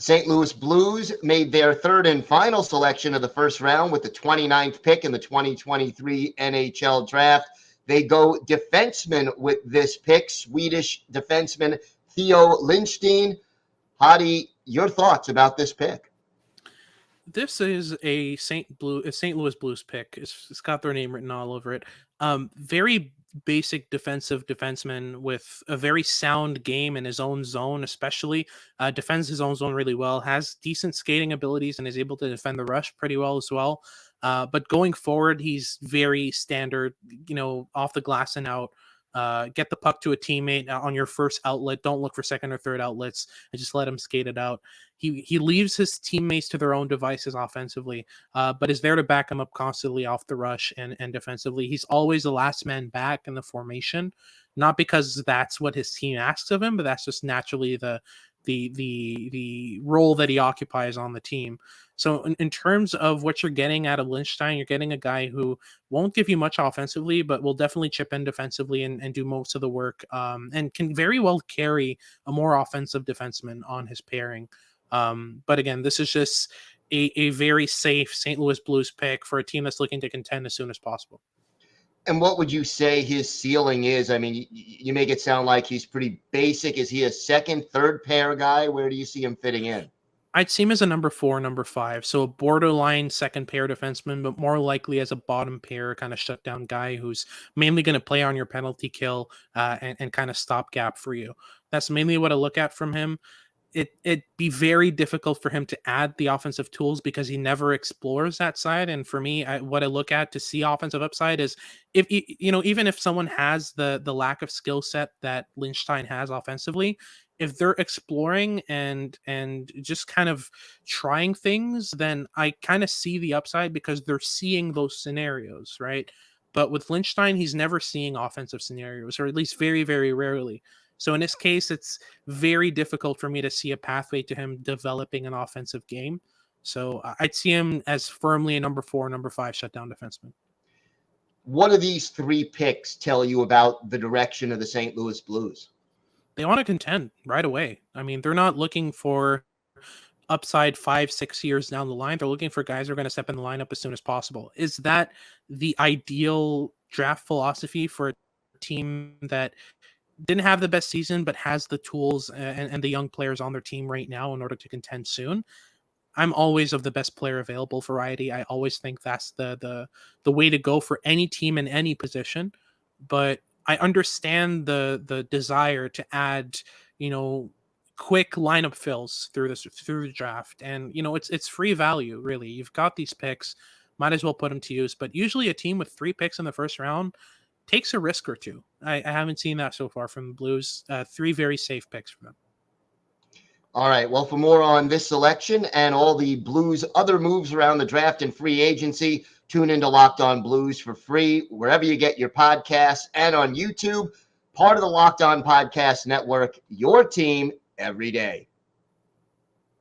St. Louis Blues made their third and final selection of the first round with the 29th pick in the 2023 NHL Draft. They go defenseman with this pick, Swedish defenseman Theo Lindstein. Hadi, your thoughts about this pick? This is a St. Louis Blues pick. It's got their name written all over it. Very basic defensive defenseman with a very sound game in his own zone, especially defends his own zone really well, has decent skating abilities, and is able to defend the rush pretty well as well. But going forward, he's very standard, off the glass and out. Get the puck to a teammate on your first outlet. Don't look for second or third outlets and just let him skate it out. He leaves his teammates to their own devices offensively, but is there to back him up constantly off the rush and defensively. He's always the last man back in the formation, not because that's what his team asks of him, but that's just naturally the role that he occupies on the team. So in terms of what you're getting out of Lindstein, you're getting a guy who won't give you much offensively, but will definitely chip in defensively and do most of the work, and can very well carry a more offensive defenseman on his pairing. But again, this is just a very safe St. Louis Blues pick for a team that's looking to contend as soon as possible. And what would you say his ceiling is? I mean, you make it sound like he's pretty basic. Is he a second, third pair guy? Where do you see him fitting in? I'd see him as a number 4, number 5. So a borderline second pair defenseman, but more likely as a bottom pair kind of shutdown guy who's mainly going to play on your penalty kill and kind of stopgap for you. That's mainly what I look at from him. It'd be very difficult for him to add the offensive tools because he never explores that side. And for me, what I look at to see offensive upside is if even if someone has the lack of skill set that Lindstein has offensively, if they're exploring and just kind of trying things, then I kind of see the upside because they're seeing those scenarios, right? But with Lindstein, he's never seeing offensive scenarios, or at least very, very rarely. So in this case, it's very difficult for me to see a pathway to him developing an offensive game. So I'd see him as firmly a number 4, number 5 shutdown defenseman. What do these 3 picks tell you about the direction of the St. Louis Blues? They want to contend right away. I mean, they're not looking for upside 5-6 years down the line. They're looking for guys who are going to step in the lineup as soon as possible. Is that the ideal draft philosophy for a team that didn't have the best season, but has the tools and the young players on their team right now in order to contend soon? I'm always of the best player available variety. I always think that's the way to go for any team in any position. But I understand the desire to add, quick lineup fills through the draft, and it's free value really. You've got these picks, might as well put them to use. But usually, a team with 3 picks in the first round takes a risk or two. I haven't seen that so far from the Blues. 3 very safe picks for them. All right. Well, for more on this selection and all the Blues' other moves around the draft and free agency, tune into Locked On Blues for free wherever you get your podcasts and on YouTube. Part of the Locked On Podcast Network, your team every day.